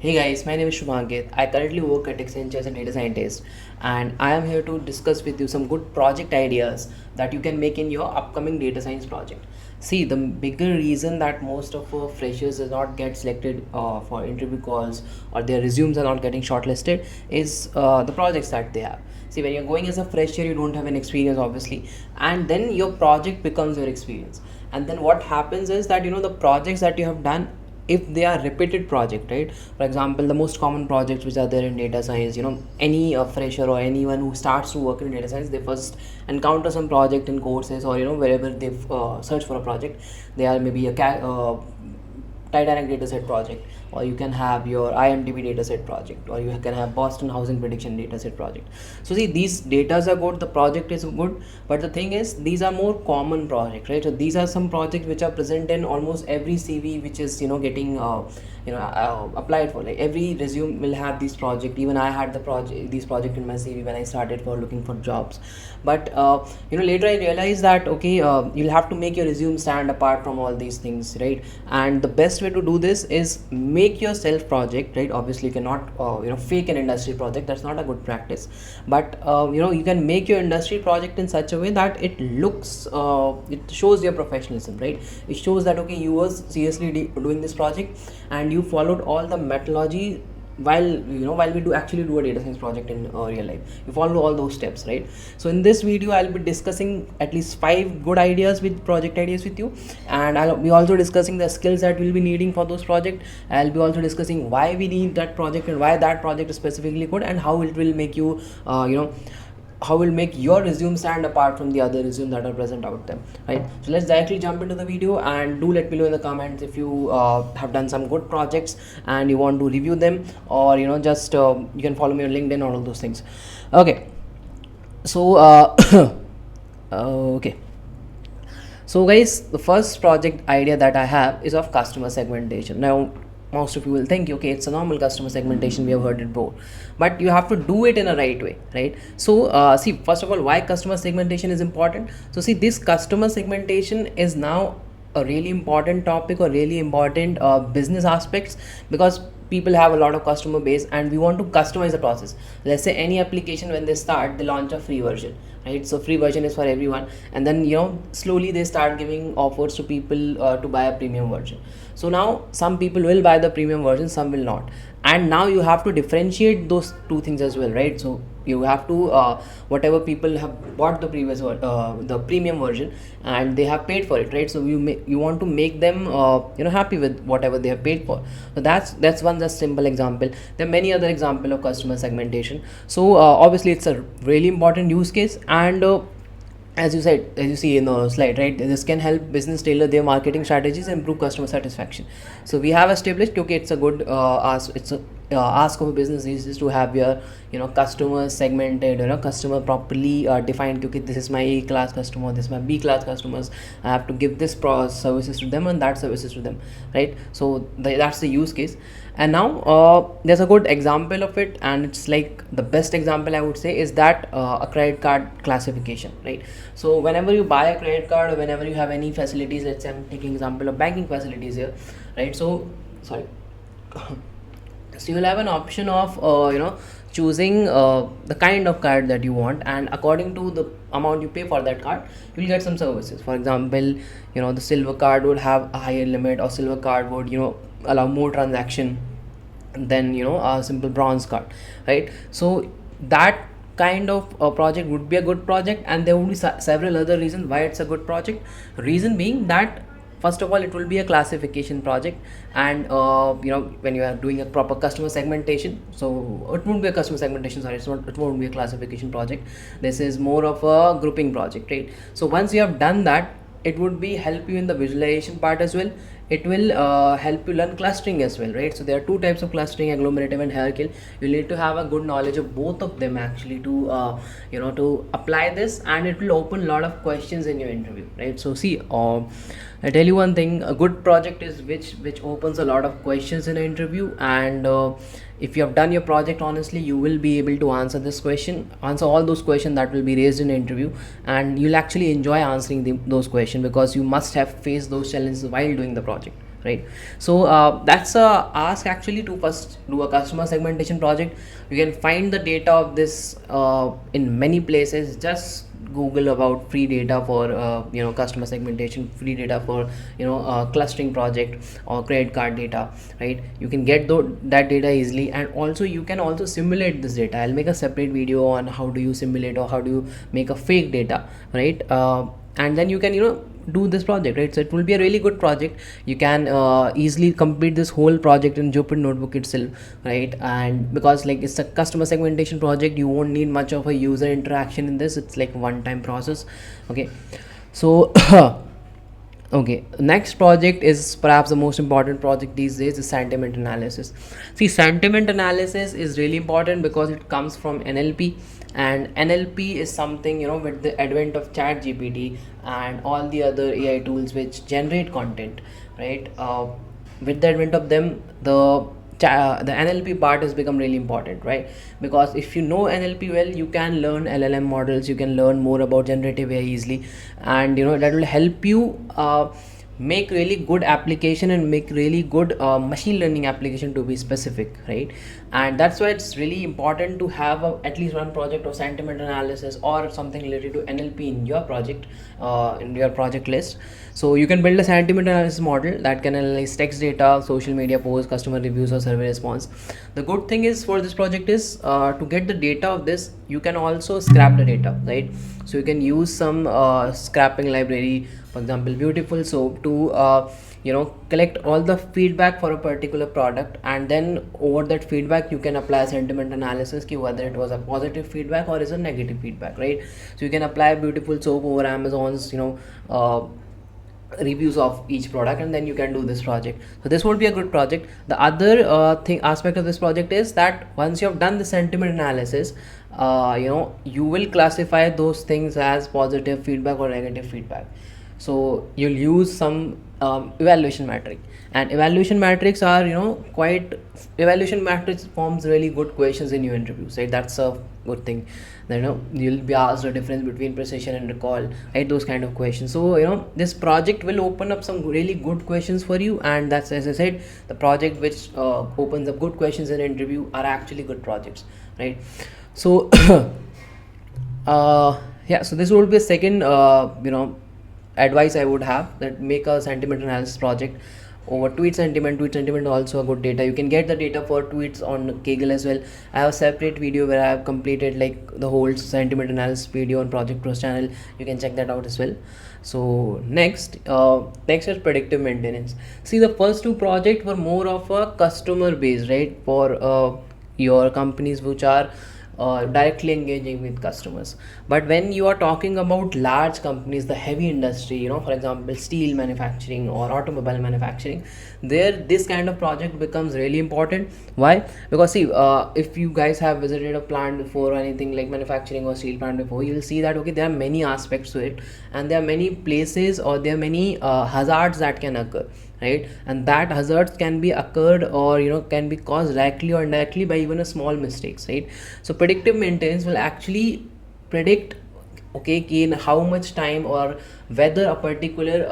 Hey guys, my name is Shubhankit. I currently work at Accenture as a data scientist, and I am here to discuss with you some good project ideas that you can make in your upcoming data science project. See, the bigger reason that most of our freshers does not get selected for interview calls or their resumes are not getting shortlisted is the projects that they have. See, when you're going as a fresher, you don't have an experience, obviously, and then your project becomes your experience. And then what happens is that the projects that you have done, if they are repeated project, right? For example, the most common projects which are there in data science, any fresher or anyone who starts to work in data science, they first encounter some project in courses, or wherever they've searched for a project. They are maybe a Titanic dataset project, or you can have your IMDb dataset project, or you can have Boston housing prediction dataset project. So see, these datas are good, the project is good, but the thing is, these are more common projects, right? So these are some projects which are present in almost every CV which is getting applied for. Like every resume will have these project. Even I had these project in my CV when I started for looking for jobs. But later I realized that okay, you'll have to make your resume stand apart from all these things, right? And the best way to do this is make your self project, right? Obviously you cannot fake an industry project. That's not a good practice. But you can make your industry project in such a way that it shows your professionalism, right? It shows that okay, you were seriously doing this project, and you followed all the methodology while we do actually do a data science project in real life. You follow all those steps, right? So in this video I'll be discussing at least 5 good project ideas with you, and I'll be also discussing the skills that we'll be needing for those projects. I'll be also discussing why we need that project and why that project is specifically good, and how it will make you how will make your resume stand apart from the other resume that are present out there, right? So let's directly jump into the video, and do let me know in the comments if you have done some good projects and you want to review them, or just you can follow me on LinkedIn or all those things. Okay, so okay, so guys, the first project idea that I have is of customer segmentation. Now, most of you will think, okay, it's a normal customer segmentation, we have heard it before, but you have to do it in a right way, right? So see, first of all, why customer segmentation is important. So see, this customer segmentation is now a really important topic, or really important business aspects, because people have a lot of customer base and we want to customize the process. Let's say any application, when they start, they launch a free version, right? So free version is for everyone, and then slowly they start giving offers to people to buy a premium version. So now some people will buy the premium version, some will not, and now you have to differentiate those two things as well, right? So you have to whatever people have bought the premium version, and they have paid for it, right? So you want to make them happy with whatever they have paid for. So that's one just simple example. There are many other example of customer segmentation. So obviously it's a really important use case, and as you see in the slide, right, this can help business tailor their marketing strategies and improve customer satisfaction. So we have established, okay, it's a good ask of a business is to have your customer segmented, customer properly defined. Okay, this is my A class customer, this is my B class customers, I have to give this services to them and that services to them, right? So that's the use case. And now there's a good example of it, and it's like the best example I would say is that a credit card classification, right? So whenever you buy a credit card, or whenever you have any facilities, let's say I'm taking example of banking facilities here, right? So sorry. So you'll have an option of choosing the kind of card that you want, and according to the amount you pay for that card, you'll get some services. For example, the silver card would have a higher limit, or silver card would allow more transaction than a simple bronze card, right? So that kind of project would be a good project, and there would be several other reasons why it's a good project. Reason being that, first of all, it will be a classification project, and when you are doing a proper customer segmentation, so it won't be a customer segmentation, sorry, it won't be a classification project. This is more of a grouping project, right? So once you have done that, it would be help you in the visualization part as well. It will help you learn clustering as well, right? So there are two types of clustering, agglomerative and hierarchical. You need to have a good knowledge of both of them actually to to apply this, and it will open a lot of questions in your interview, right? So see, I tell you one thing, a good project is which opens a lot of questions in an interview, and if you have done your project honestly, you will be able to answer all those questions that will be raised in an interview, and you'll actually enjoy answering those questions, because you must have faced those challenges while doing the project, right? So that's a ask actually to first do a customer segmentation project. You can find the data of this in many places. Just google about free data for customer segmentation, free data for clustering project or credit card data, right? You can get that data easily, and also you can also simulate this data. I'll make a separate video on how do you simulate or how do you make a fake data, right? And then you can do this project, right? So it will be a really good project. You can easily complete this whole project in Jupyter notebook itself, right? And because like it's a customer segmentation project, you won't need much of a user interaction in this. It's like one time process. Okay, so okay, next project is perhaps the most important project these days, is sentiment analysis. See, sentiment analysis is really important because it comes from NLP, and NLP is something, with the advent of chat GPT and all the other AI tools which generate content, right? With the advent of them, the NLP part has become really important, right? Because if you know NLP well, you can learn LLM models, you can learn more about generative AI easily, and that will help you make really good application and make really good machine learning application, to be specific, right? And that's why it's really important to have at least one project of sentiment analysis or something related to NLP in your project, in your project list. So you can build a sentiment analysis model that can analyze text data, social media posts, customer reviews, or survey response. The good thing is for this project is to get the data of this, you can also scrap the data, right? So you can use some scrapping library, for example beautiful soap, to collect all the feedback for a particular product, and then over that feedback you can apply sentiment analysis ki whether it was a positive feedback or is a negative feedback, right? So you can apply beautiful soap over Amazon's reviews of each product, and then you can do this project. So this would be a good project. The other aspect of this project is that once you have done the sentiment analysis, you will classify those things as positive feedback or negative feedback. So you'll use some evaluation metric, and evaluation metrics are quite evaluation metrics forms really good questions in your interviews, right? That's a good thing. You'll be asked the difference between precision and recall, right? Those kind of questions. So this project will open up some really good questions for you, and that's, as I said, the project which opens up good questions in an interview are actually good projects, right? So yeah, so this will be a second advice I would have, that make a sentiment analysis project over tweet sentiment. Tweet sentiment also a good data. You can get the data for tweets on Kaggle as well. I have a separate video where I have completed like the whole sentiment analysis video on Project Pros channel. You can check that out as well. So next is predictive maintenance. See, the first two projects were more of a customer base, right? For your companies which are directly engaging with customers. But when you are talking about large companies, the heavy industry, for example steel manufacturing or automobile manufacturing, there this kind of project becomes really important. Why? Because see, if you guys have visited a plant before or anything like manufacturing or steel plant before, you'll see that okay, there are many aspects to it, and there are many places or there are many hazards that can occur, right? And that hazards can be occurred or can be caused directly or indirectly by even a small mistakes, right? So predictive maintenance will actually predict, okay, in how much time or whether a particular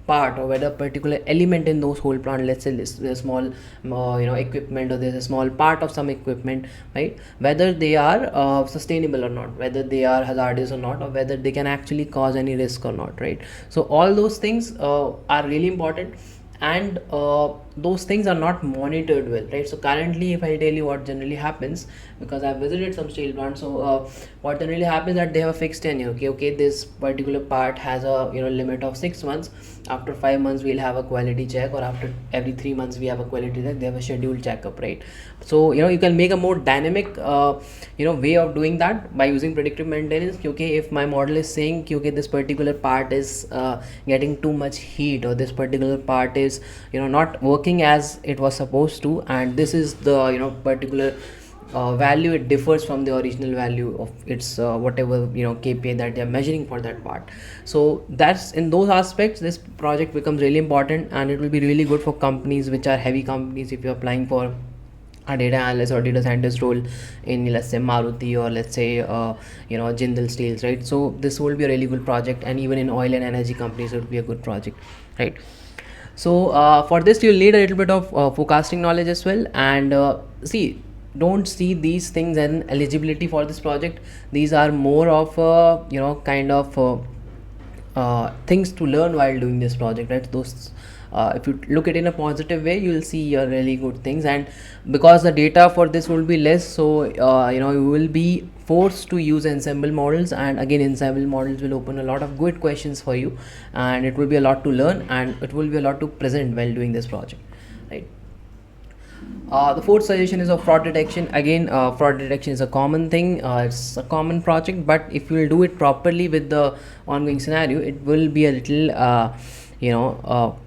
part or whether a particular element in those whole plant, let's say there's a small equipment, or there's a small part of some equipment, right? Whether they are sustainable or not, whether they are hazardous or not, or whether they can actually cause any risk or not, right? So all those things are really important, and those things are not monitored well, right? So currently, if I tell you what generally happens, because I've visited some steel plants, so what generally happens that they have a fixed tenure. Okay, this particular part has a limit of 6 months. After 5 months we'll have a quality check, or after every 3 months we have a quality check. They have a scheduled checkup, right? So you can make a more dynamic way of doing that by using predictive maintenance. Okay, if my model is saying okay, this particular part is getting too much heat, or this particular part is not working as it was supposed to, and this is the particular value, it differs from the original value of its whatever KPI that they are measuring for that part. So that's in those aspects this project becomes really important, and it will be really good for companies which are heavy companies. If you're applying for a data analyst or data scientist role in, let's say, Maruti, or let's say Jindal Steels, right? So this will be a really good project, and even in oil and energy companies it will be a good project, right? So for this you'll need a little bit of forecasting knowledge as well. And see, don't see these things as eligibility for this project. These are more of kind of things to learn while doing this project, right? Those if you look at it in a positive way, you will see really good things. And because the data for this will be less, so you will be forced to use ensemble models, and again ensemble models will open a lot of good questions for you, and it will be a lot to learn, and it will be a lot to present while doing this project, right? The fourth suggestion is of fraud detection. Again, fraud detection is a common thing. It's a common project, but if you will do it properly with the ongoing scenario, it will be a little, you know,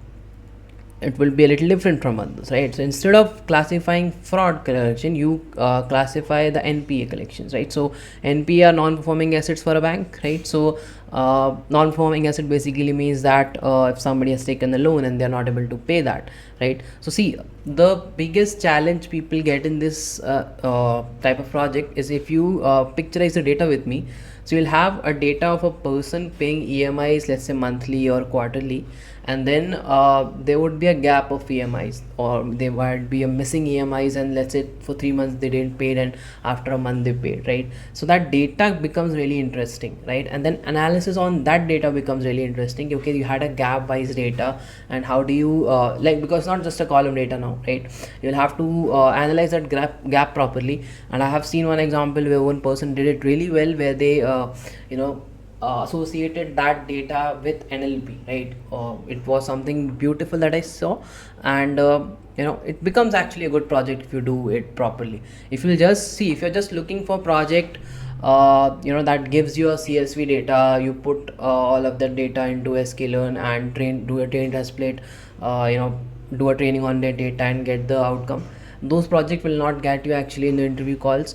it will be a little different from others, right? So instead of classifying fraud collection, you classify the NPA collections, right? So NPA are non-performing assets for a bank, right? So non-performing asset basically means that if somebody has taken a loan and they're not able to pay that, right? So see, the biggest challenge people get in this type of project is, if you picturize the data with me, so you'll have a data of a person paying EMIs, let's say monthly or quarterly, and then there would be a gap of EMIs, or there might be a missing EMIs, and let's say for 3 months they didn't pay, and after a month they paid, right? So that data becomes really interesting, right? And then analysis on that data becomes really interesting. Okay, you had a gap wise data, and how do you because it's not just a column data now, right? You'll have to analyze that gap properly. And I have seen one example where one person did it really well, where they associated that data with NLP, right? It was something beautiful that I saw, and it becomes actually a good project if you do it properly. If you're just looking for project that gives you a CSV data, you put all of that data into sklearn and do a train test plate, do a training on that data and get the outcome. Those projects will not get you actually in the interview calls.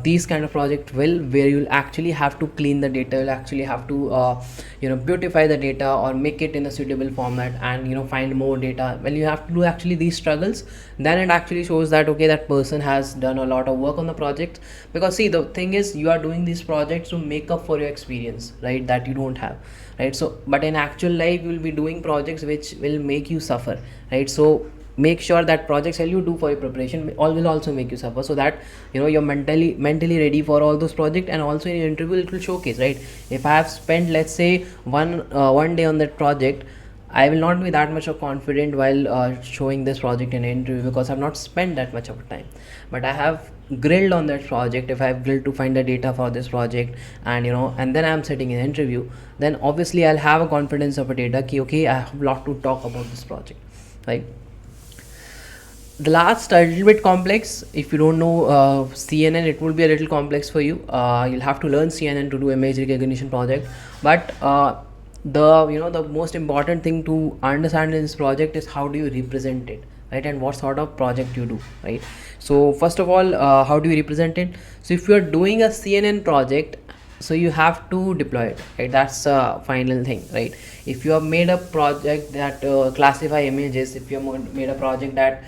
These kind of project will, where you'll actually have to clean the data, you'll actually have to beautify the data or make it in a suitable format, and find more data. When you have to do actually these struggles, then it actually shows that okay, that person has done a lot of work on the project. Because see, the thing is, you are doing these projects to make up for your experience, right, that you don't have, right? So but in actual life you will be doing projects which will make you suffer, right? So make sure that projects that you do for your preparation all will also make you suffer, so that you're mentally ready for all those projects. And also in your interview it will showcase, right? If I have spent, let's say, one day on that project, I will not be that much of confident while showing this project in an interview, because I've not spent that much of time. But I have grilled on that project. If I have grilled to find the data for this project, and then I'm sitting in an interview, then obviously I'll have a confidence of a data ki, okay, I have a lot to talk about this project, right? The last, a little bit complex. If you don't know CNN, it will be a little complex for you. You'll have to learn CNN to do image recognition project. But the most important thing to understand in this project is how do you represent it, right? And what sort of project you do, right? So first of all, how do you represent it? So if you are doing a CNN project, so you have to deploy it, right? That's a final thing, right? If you have made a project that classify images, if you have made a project that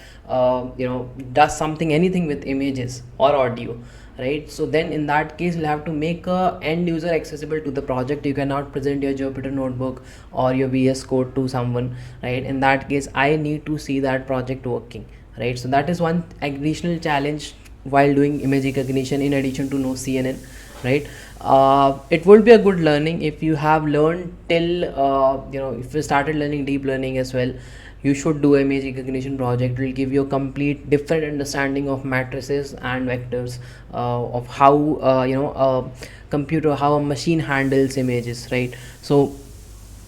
does anything with images or audio, right? So then in that case you'll have to make a end user accessible to the project. You cannot present your Jupyter notebook or your VS code to someone, right? In that case I need to see that project working, right? So that is one additional challenge while doing image recognition, in addition to know CNN, right? It would be a good learning if you have learned till if you started learning deep learning as well. You should do image recognition project. It will give you a complete different understanding of matrices and vectors, of how how a machine handles images, right? So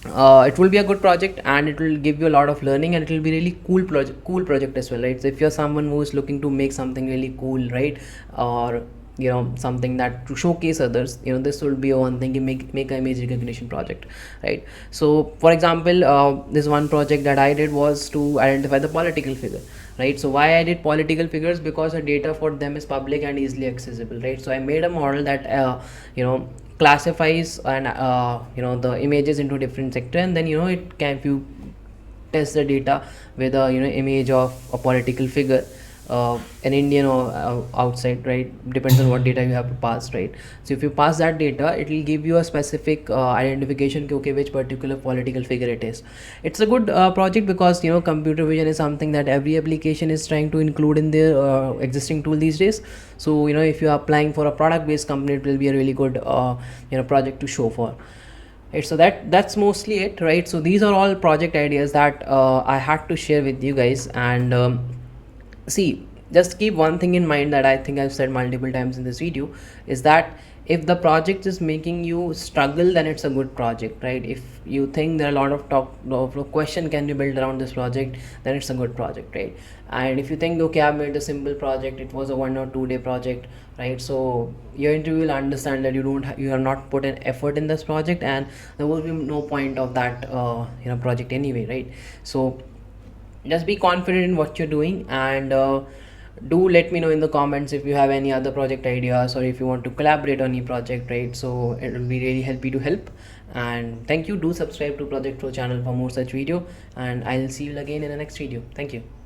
it will be a good project, and it will give you a lot of learning, and it will be really cool project as well, right? So if you're someone who is looking to make something really cool, right, or something that to showcase others, this will be one thing. You make an image recognition project, right? So for example, this one project that I did was to identify the political figure, right? So why I did political figures? Because the data for them is public and easily accessible, right? So I made a model that classifies and the images into different sector, and then it can, if you test the data with a image of a political figure, an Indian or outside, right? Depends on what data you have to pass, right? So if you pass that data, it will give you a specific identification, okay, which particular political figure it is. It's a good project because computer vision is something that every application is trying to include in their existing tool these days. So if you are applying for a product based company, it will be a really good project to show for. Right, so that's mostly it, right? So these are all project ideas that I had to share with you guys. And see, just keep one thing in mind that I think I've said multiple times in this video, is that if the project is making you struggle, then it's a good project, right? If you think there are a lot of talk of question can be built around this project, then it's a good project, right? And if you think, okay, I've made a simple project, it was a 1 or 2 day project, right? So your interview will understand that you have not put an effort in this project, and there will be no point of that project anyway, right? So just be confident in what you're doing. And do let me know in the comments if you have any other project ideas, or if you want to collaborate on any project, right? So it will be really happy to help. And thank you. Do subscribe to Project Pro channel for more such video, and I'll see you again in the next video. Thank you.